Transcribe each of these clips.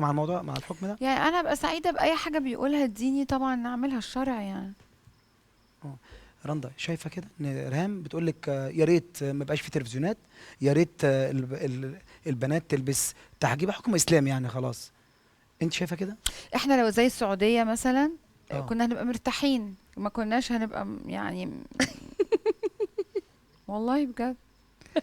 مع الموضوع مع الحكم ده؟ يعني انا ابقى سعيده باي حاجه بيقولها الديني، طبعا نعملها الشرع يعني. اه. رندا شايفه كده ان ريهام بتقول لك يا ريت ما يبقاش في تلفزيونات، يا ريت البنات تلبس تحجيب حكم اسلامي يعني خلاص. انت شايفه كده؟ احنا لو زي السعوديه مثلا اه. كنا هنبقى مرتاحين، ما كناش هنبقى والله بجد.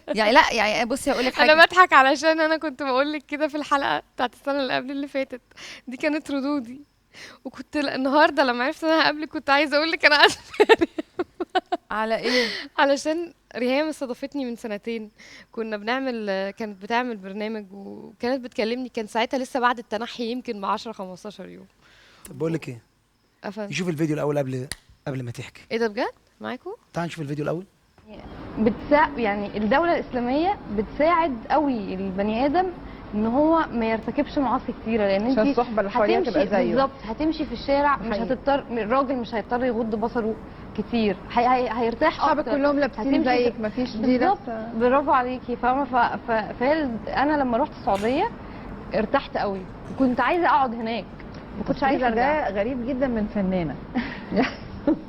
يعني لا يعني بصي هقول لك انا حاجه. بضحك علشان انا كنت بقول لك كده في الحلقه بتاعت السنه اللي قبل اللي فاتت، دي كانت ردودي. وكنت النهارده لما عرفت ان انا هقابلك كنت عايزه اقول لك انا اسفه. على ايه؟ علشان ريهام استضافتني من سنتين، كنا بنعمل، كانت بتعمل برنامج وكانت بتكلمني، كان ساعتها لسه بعد التنحي يمكن ب 10 15 يوم. طب بقول لك ايه، قفلت. نشوف الفيديو الاول قبل ما تحكي. ايه ده بجد معاكم؟ تعال نشوف الفيديو الاول. يعني الدولة الإسلامية بتساعد قوي البني آدم ان هو ما يرتكبش معاصي كتيرة، لان عشان انت الصحبة الحوارية تبقى زيه. بالظبط هتمشي في الشارع مش حقيقي. هتضطر، الراجل مش هيضطر يغض بصره كتير، هيرتاح صحابك اكتر. كلهم لابسين هتمشي زيك، مفيش دي بالظبط. لابسه. برافو عليكي فاهمة. انا لما رحت السعودية ارتحت قوي وكنت عايزة اقعد هناك، ما كنتش عايزة ارجع. ده غريب جدا من فنانة.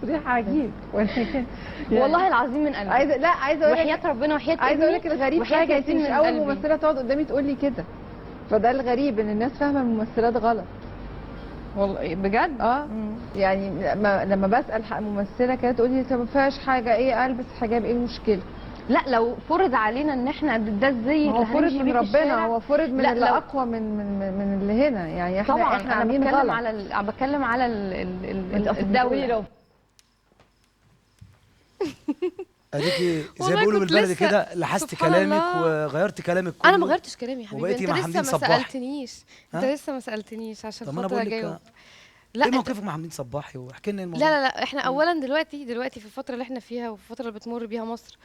تصريح عجيب. والله العظيم من قلبي. عايزه اقول لك، وحياة ربنا وحياة عايزه اقول لك ابني الغريب وحياة حاجه، انت ياسين مش من اول قلبي. ممثله تقعد قدامي تقول لي كده، فده الغريب ان الناس فاهمه الممثلات غلط. والله بجد. يعني لما بسال ممثله كانت تقول لي طب ما فيهاش حاجه، ايه البس حجاب، ايه المشكله؟ لا لو فرض علينا ان احنا ده الزي هو اللي فرض هنمشي من بيه في ربنا، الشارع. هو فرض من لا، اللي لو اقوى من اللي هنا، يعني احنا طبعا احنا انا عاملين بتكلم غلط. على بتكلم على الدوله. اديكي زي ما والله بيقولوا كنت بالبلدي لسه، كده لحست سبحان كلامك الله. وغيرت كلامك كله. انا ما غيرتش كلامي يا حبيبي، وبقيتي انت مع لسه حمدين ما صباحي. سالتنيش، انت ها؟ لسه ما سالتنيش عشان طب ما انا خاطر بقول لك اجاوب. ايه لا موقفك مع حمدين صباحي واحكي لنا لا الموضوع. لا لا، احنا اولا دلوقتي في الفتره اللي احنا فيها وفي الفتره اللي بتمر بيها مصر،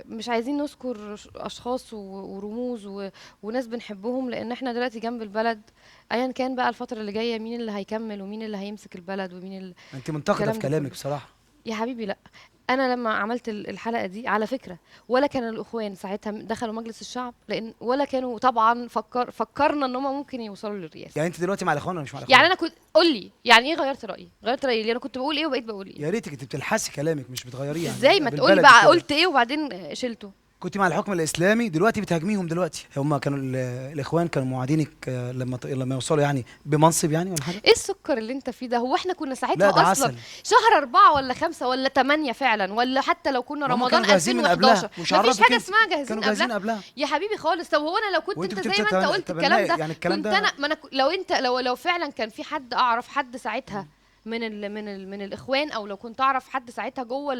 مش عايزين نذكر اشخاص ورموز وناس بنحبهم، لان احنا دلوقتي جنب البلد. ايا كان بقى الفتره اللي جايه مين اللي هيكمل ومين اللي هيمسك البلد ومين انت منتقده في الكلام ده كلامك كله. بصراحه. يا حبيبي لا، انا لما عملت الحلقه دي على فكره، ولا كان الاخوان ساعتها دخلوا مجلس الشعب، لان ولا كانوا طبعا فكرنا ان هم ممكن يوصلوا للرئاسه. يعني انت دلوقتي مع الاخوان ولا مش مع الاخوان؟ يعني انا كنت، قول لي يعني ايه غيرت رايي؟ غيرت رايي ليه؟ انا كنت بقول ايه وبقيت بقول ايه؟ يا ريتك انت بتلحسي كلامك مش بتغيريه، يعني ازاي؟ ما تقولي بالبلدي بقى كده. قلت ايه وبعدين شلته. كنت مع الحكم الاسلامي، دلوقتي بتهاجميهم. دلوقتي هم كانوا الاخوان كانوا موعدينك لما يوصلوا يعني بمنصب يعني ولا حاجه. ايه السكر اللي انت فيه ده؟ هو احنا كنا لا ساعتها ده اصلا عسل. شهر 4 ولا 5 ولا 8 فعلا، ولا حتى لو كنا هم رمضان كانوا جاهزين من 2011 قبلها، مش مفيش عرفك حاجه انت. اسمها جاهزين كانوا قبلها جاهزين قبلها. يا حبيبي خالص. طب هو انا لو كنت وانت انت كنت زي ما انت قلت الكلام ده، يعني الكلام كنت ده. انا، ما انا لو انت لو فعلا كان في حد اعرف حد ساعتها من الاخوان، او لو كنت اعرف حد ساعتها جوه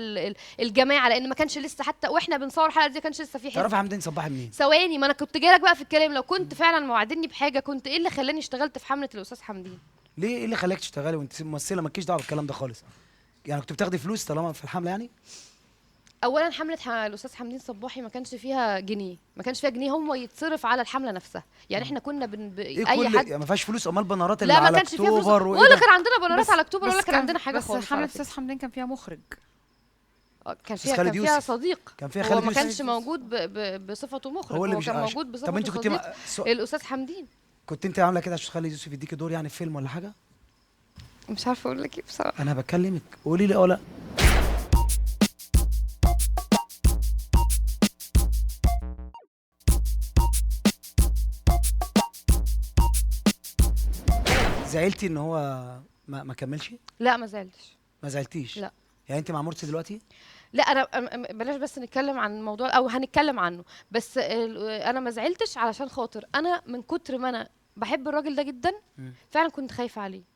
الجماعه، لان ما كانش لسه حتى واحنا بنصور الحلقه دي ما كانش لسه في حزب. تعرفي حمدين صباحي منين؟ ثواني، ما انا كنت جايلك بقى في الكلام. لو كنت فعلا موعدني بحاجه، كنت ايه اللي خلاني اشتغلت في حمله الاستاذ حمدين؟ ليه؟ ايه اللي خلاك تشتغلي وانت ممثله مالكيش دعوه بالكلام ده خالص؟ يعني كنت بتاخدي فلوس طالما في الحمله يعني؟ اولا حمله الاستاذ حمدين صباحي ما كانش فيها جنيه، ما كانش فيها جنيه هو يتصرف على الحمله نفسها. يعني احنا كنا ايه اي كل حد. يعني ما فيهاش فلوس؟ امال البنرات اللي لا ما على كانش فيها فلوس، اكتوبر وايه ولا ده؟ كان عندنا بنرات على اكتوبر، ولا بس كان عندنا حاجه بس خالص حمله على فكرة. استاذ حمدين كان فيها مخرج. كان أستاذ فيها خالد كان فيها يوسف. صديق. كان فيها هو خالد ما يوسف. كانش موجود بصفته مخرج، هو اللي هو مش كان عاش. موجود طب انت بصفته كنت صديق الاستاذ حمدين. كنت انت عامله كده عشان خالد يوسف يديكي دور يعني في فيلم ولا حاجه؟ مش عارفه اقول لك ايه بصراحه. انا بكلمك قولي لي اه لا. زعلتي ان هو ما كملش؟ لا ما زعلتش. ما زعلتيش؟ لا. يعني انت مع مرسي دلوقتي؟ لا انا بلاش بس نتكلم عن الموضوع، او هنتكلم عنه، بس انا ما زعلتش علشان خاطر انا من كتر ما انا بحب الراجل ده جدا. فعلا كنت خايفه عليه.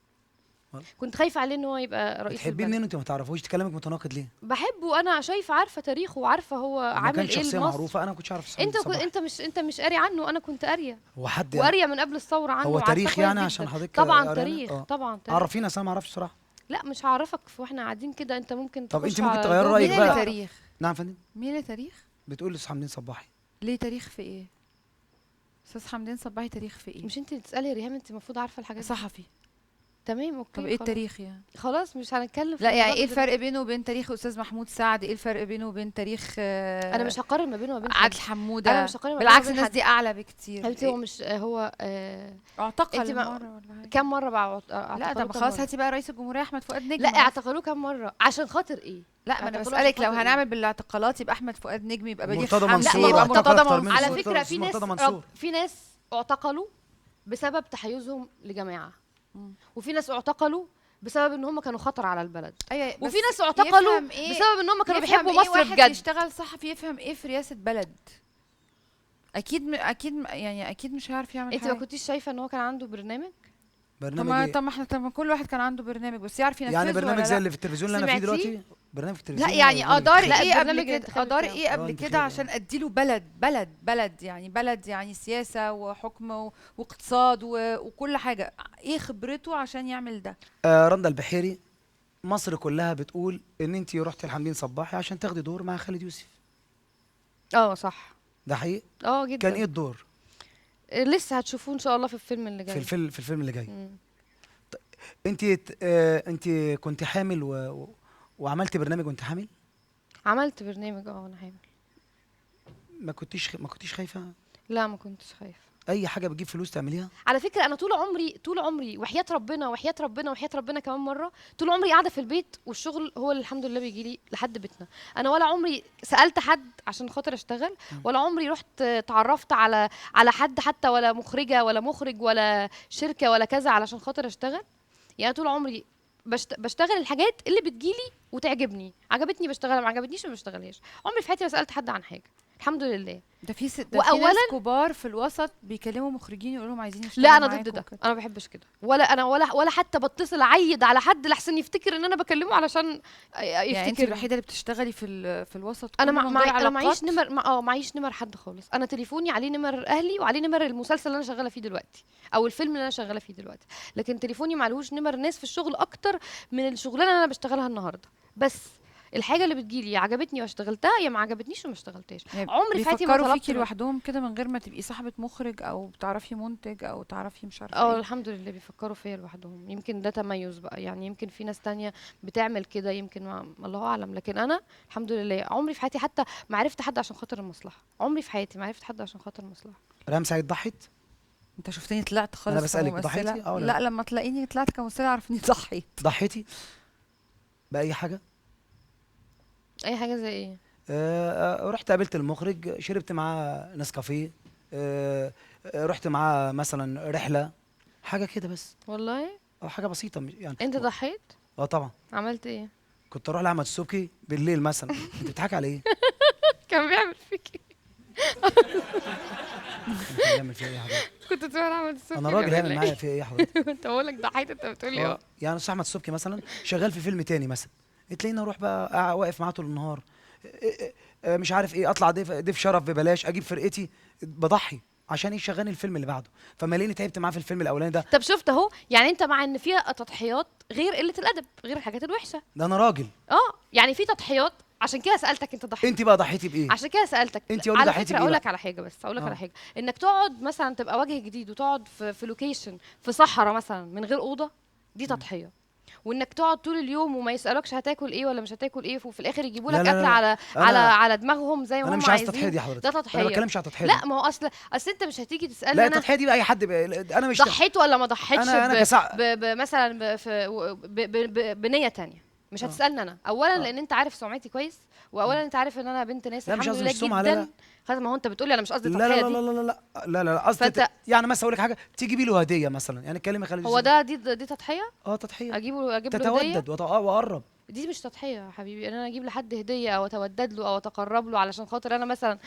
كنت خايفه عليه ان هو يبقى رئيس بتحبيه البلد. منين وانت ما تعرفوش؟ كلامك متناقض ليه؟ بحبه، انا شايفه عارفه تاريخه وعارفه هو ما عامل كان ايه شخصيه لمصر. معروفه، انا ما كنتش اعرف صباحي. انت مش قاري عنه، انا كنت قاريه. هو حد وقاريه من قبل الثوره عنه، هو وعارفاه تاريخ كويس يعني جدا. عشان حضرتك طبعا قارية؟ تاريخ، طبعا تاريخ. عرفينا اصل انا ما اعرفش صراحه. لا مش هعرفك واحنا قاعدين كده، انت ممكن طب تخش انت ممكن على تغيري جوجل رايك مين اللي بقى. تاريخ؟ نعم فندم. مين اللي تاريخ؟ بتقول لي حمدين صباحي. ليه تاريخ في ايه؟ استاذ حمدين صباحي تاريخ في ايه؟ مش انت اللي تسالي يا ريهام؟ انت المفروض عارفه الحاجات دي. صحفي. تمام اوكي. طب ايه خلاص. التاريخ يعني؟ خلاص مش هنتكلم في لا يعني الموضوع ايه ده الفرق بينه وبين تاريخ استاذ محمود سعد؟ ايه الفرق بينه وبين تاريخ انا مش هقارن ما بينه وما بين حد. عادل حموده؟ انا مش هقارن ما بينه بالعكس وما بين الناس حد. دي اعلى بكتير. حبيبتي هو مش هو اعتقل انت ما- مره ولا حاجه؟ كم مره بقى لا اعتقلوه ده كم خلاص مرة؟ هاتي بقى رئيس الجمهوريه احمد فؤاد نجم. لا اعتقلوه كم مره عشان خاطر ايه؟ لا ما انا اعتقلوه بسالك عشان لو خاطر هنعمل إيه؟ بالاعتقالات يبقى احمد فؤاد نجم، يبقى بليغ مرتضى حمدي، منصور يبقى اعتقل مرتضى أكتر منصور. منه. على فكره في ناس مرتضى منصور. في ناس اعتقلوا بسبب تحيزهم لجماعه، مم. وفي ناس اعتقلوا بسبب ان هم كانوا خطر على البلد، ايوه وفي بس ناس اعتقلوا يفهم إيه؟ بسبب ان هم كانوا يفهم بيحبوا إيه مصر واحد بجد. يشتغل صحفي يفهم ايه في رئاسه بلد؟ يعني اكيد مش هيعرف يعمل انت حاجه. ما كنتيش شايفه ان هو كان عنده برنامج؟ برنامج طب ايه؟ طب ما احنا طب ما كل واحد كان عنده برنامج بس يعرف ينفذه يعني برنامج ولا زي لا؟ اللي في التلفزيون اللي انا فيه سمعتيه؟ دلوقتي؟ برنامج في التلفزيون لا ولا يعني برنامج ادار انتخابي؟ ايه قبل البرنامج كده؟ الانتخابي ادار بتاعه. ايه قبل انتخابي كده عشان اديله بلد يعني سياسه وحكم واقتصاد وكل حاجه؟ ايه خبرته عشان يعمل ده؟ رندا البحيري، مصر كلها بتقول ان انت رحتي لحمدين صباحي عشان تاخدي دور مع خالد يوسف. صح. ده حقيقي؟ جدا. كان ايه الدور لسه هتشوفوه ان شاء الله في الفيلم اللي في جاي. الفيلم اللي جاي؟ مم. انت كنت حامل وعملتي برنامج وانت حامل؟ عملت برنامج وانا حامل. ما كنتيش خايفه؟ لا ما كنتش خايفه. اي حاجه بتجيب فلوس تعمليها؟ على فكره انا طول عمري وحياه ربنا كمان مره، طول عمري قاعده في البيت والشغل هو اللي الحمد لله بيجي لي لحد بيتنا. انا ولا عمري سالت حد عشان خاطر اشتغل، ولا عمري رحت اتعرفت على حد حتى، ولا مخرجه ولا مخرج ولا شركه ولا كذا علشان خاطر اشتغل. يعني طول عمري بشتغل الحاجات اللي بتجيلي وتعجبني، عجبتني بشتغلها، ما عجبتنيش ما بشتغلهاش. عمري في حياتي ما سالت حد عن حاجه الحمد لله. ده في ناس وأولاً- كبار في الوسط بيكلموا مخرجين يقولوا لهم عايزين نشتغل لا انا معاكم ضد ده، وكده. انا ما بحبش كده، ولا انا ولا حتى بتصل اعيد على حد لحسن يفتكر ان انا بكلمه علشان يعني انت يفتكر. الوحيده اللي بتشتغلي في الوسط انا كله من غير انا معيش علاقات؟ نمر معيش نمر حد خالص. انا تليفوني عليه نمر اهلي وعليه نمر المسلسل اللي انا شغاله فيه دلوقتي او الفيلم اللي انا شغاله فيه دلوقتي، لكن تليفوني معلهوش نمر ناس في الشغل اكتر من الشغلانه اللي انا بشتغلها النهارده. بس الحاجه اللي بتجيلي يا عجبتني واشتغلتها، يا ما عجبتنيش وما اشتغلتش. يعني عمري في حياتي ما بيفكروا طلبت فيكي لوحدهم كده من غير ما تبقي صاحبه مخرج او بتعرفي منتج او تعرفي مش عارفه ايه؟ الحمد لله بيفكروا فيا لوحدهم. يمكن ده تميز بقى، يعني يمكن في ناس تانية بتعمل كده، يمكن الله اعلم، لكن انا الحمد لله عمري في حياتي حتى ما عرفت حد عشان خاطر المصلحه. عمري في حياتي ما عرفت حد عشان خاطر المصلحه. ريهام سعيد ضحت؟ انت شفتني طلعت خالص أنا بسألك كممثلة؟ ضحيتي؟ ولا لا لما تلاقيني طلعت كممثله اعرف اني ضحيت. ضحيتي باي حاجه؟ اي حاجه زي ايه؟ رحت قابلت المخرج، شربت معاه نسكافيه، رحت معاه مثلا رحله، حاجه كده بس، والله او حاجه بسيطه يعني. انت ضحيت؟ طبعا. عملت ايه؟ كنت اروح لاحمد السبكي بالليل مثلا. انت بتضحكي على ايه؟ كان بيعمل فيك ايه؟ كان بيعمل فيها ايه يا حضرتك؟ كنت تروح احمد السبكي انا راجل كمان هيعمل ليه؟ معايا فيها ايه يا حضرتك؟ انت بقول لك ضحيت انت بتقول لي يعني استاذ احمد السبكي مثلا شغال في فيلم تاني مثلا، تلاقيني اروح بقى واقف معاه طول النهار، مش عارف ايه، اطلع ضيف شرف ببلاش، اجيب فرقتي، بضحي عشان يشغلني الفيلم اللي بعده. فما لاني تعبت معاه في الفيلم الاولاني ده. طب شفت اهو، يعني انت مع ان فيها تضحيات غير قله الادب، غير الحاجات الوحشه. ده انا راجل. يعني في تضحيات، عشان كده سالتك انت ضحيت. انت بقى ضحيتي بايه؟ عشان كده سالتك. انت قولي على ضحيتي فكره بإيه اقول بقى؟ لك على حاجه، بس اقول لك على آه. حاجه، انك تقعد مثلا تبقى وجه جديد وتقعد في لوكيشن في صحراء مثلا من غير اوضه، دي تضحيه. وانك تقعد طول اليوم وما يسالكش هتاكل ايه ولا مش هتاكل ايه، وفي الاخر يجيبوا لك لا لا اكل لا. على دماغهم زي ما انا هم مش عايز عايزين. تضحيه دي يا حضرتك. ده انا تضحيه. ما بتكلمش على تضحيه. لا ما هو اصل انت مش هتيجي تسالني لا انا التضحيه دي اي حد انا مش ضحيت ولا ما ضحيتش أنا كسع... مثلا بنيه تانية. مش هتسالني انا اولا لان انت عارف سمعتي كويس، واولا انت عارف ان انا بنت ناس لا مش الحمد قصدي لله مش سمعة، لا جدا. لا. خلاص ما هو انت بتقولي انا مش قصدي لا لا التضحيه لا دي. لا لا لا لا لا قصدي يعني مثلا اقول لك حاجه، تجيبي له هديه مثلا، يعني كلمه خالد هو يوسف. دي تضحيه؟ تضحيه. اجيب له هديه؟ تتودد واقرب. دي مش تضحيه يا حبيبي، ان انا اجيب لحد هديه او اتودد له او اتقرب له علشان خاطر انا مثلا